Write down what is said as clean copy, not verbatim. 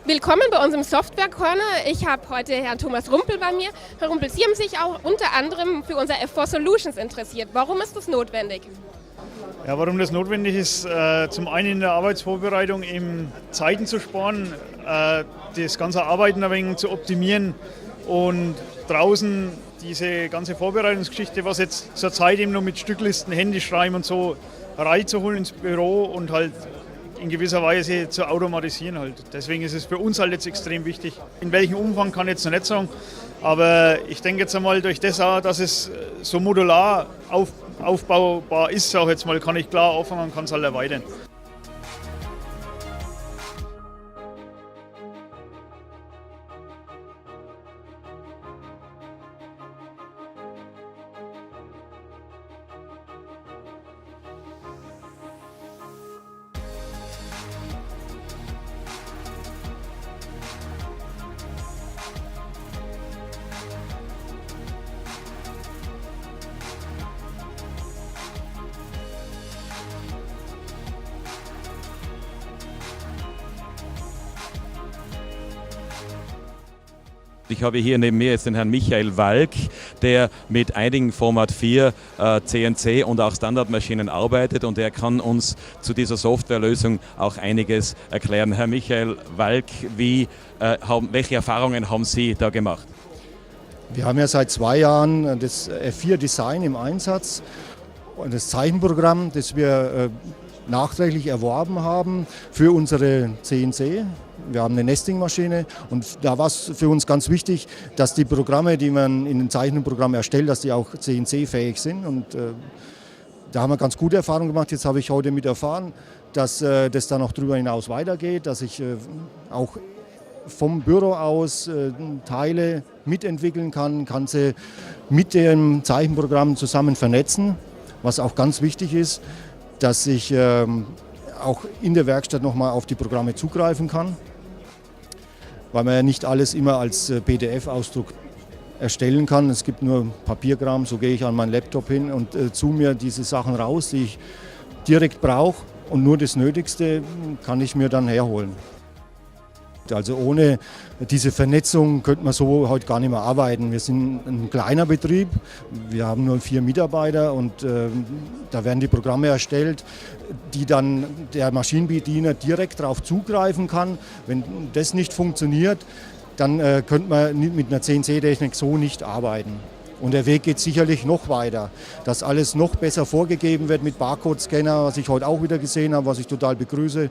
Willkommen bei uns im Software Corner. Ich habe heute Herrn Thomas Rumpel bei mir. Herr Rumpel, Sie haben sich auch unter anderem für unser F4 Solutions interessiert. Warum ist das notwendig? Ja, warum das notwendig ist, zum einen in der Arbeitsvorbereitung eben Zeiten zu sparen, das ganze Arbeiten ein wenig zu optimieren und draußen diese ganze Vorbereitungsgeschichte, was jetzt zur Zeit eben noch mit Stücklisten, Handyschreiben und so reinzuholen ins Büro und halt in gewisser Weise zu automatisieren halt. Deswegen ist es für uns halt jetzt extrem wichtig. In welchem Umfang kann ich jetzt noch nicht sagen, aber ich denke jetzt einmal durch das auch, dass es so modular aufbaubar ist, auch jetzt mal, kann ich klar anfangen und kann es halt erweitern. Ich habe hier neben mir jetzt den Herrn Michael Walk, der mit einigen Format 4 CNC und auch Standardmaschinen arbeitet, und er kann uns zu dieser Softwarelösung auch einiges erklären. Herr Michael Walk, welche Erfahrungen haben Sie da gemacht? Wir haben ja seit 2 Jahren das F4 Design im Einsatz, und das Zeichenprogramm, das wir nachträglich erworben haben für unsere CNC. Wir haben eine Nesting-Maschine, und da war es für uns ganz wichtig, dass die Programme, die man in den Zeichenprogrammen erstellt, dass die auch CNC-fähig sind. Und da haben wir ganz gute Erfahrungen gemacht. Jetzt habe ich heute mit erfahren, dass das dann auch darüber hinaus weitergeht, dass ich auch vom Büro aus Teile mitentwickeln kann sie mit dem Zeichenprogramm zusammen vernetzen, was auch ganz wichtig ist, dass ich auch in der Werkstatt nochmal auf die Programme zugreifen kann, weil man ja nicht alles immer als PDF-Ausdruck erstellen kann. Es gibt nur Papierkram, so gehe ich an meinen Laptop hin und zoome mir diese Sachen raus, die ich direkt brauche, und nur das Nötigste kann ich mir dann herholen. Also ohne diese Vernetzung könnte man so heute gar nicht mehr arbeiten. Wir sind ein kleiner Betrieb, wir haben nur 4 Mitarbeiter, und da werden die Programme erstellt, die dann der Maschinenbediener direkt darauf zugreifen kann. Wenn das nicht funktioniert, dann könnte man mit einer CNC-Technik so nicht arbeiten. Und der Weg geht sicherlich noch weiter, dass alles noch besser vorgegeben wird mit Barcode-Scanner, was ich heute auch wieder gesehen habe, was ich total begrüße.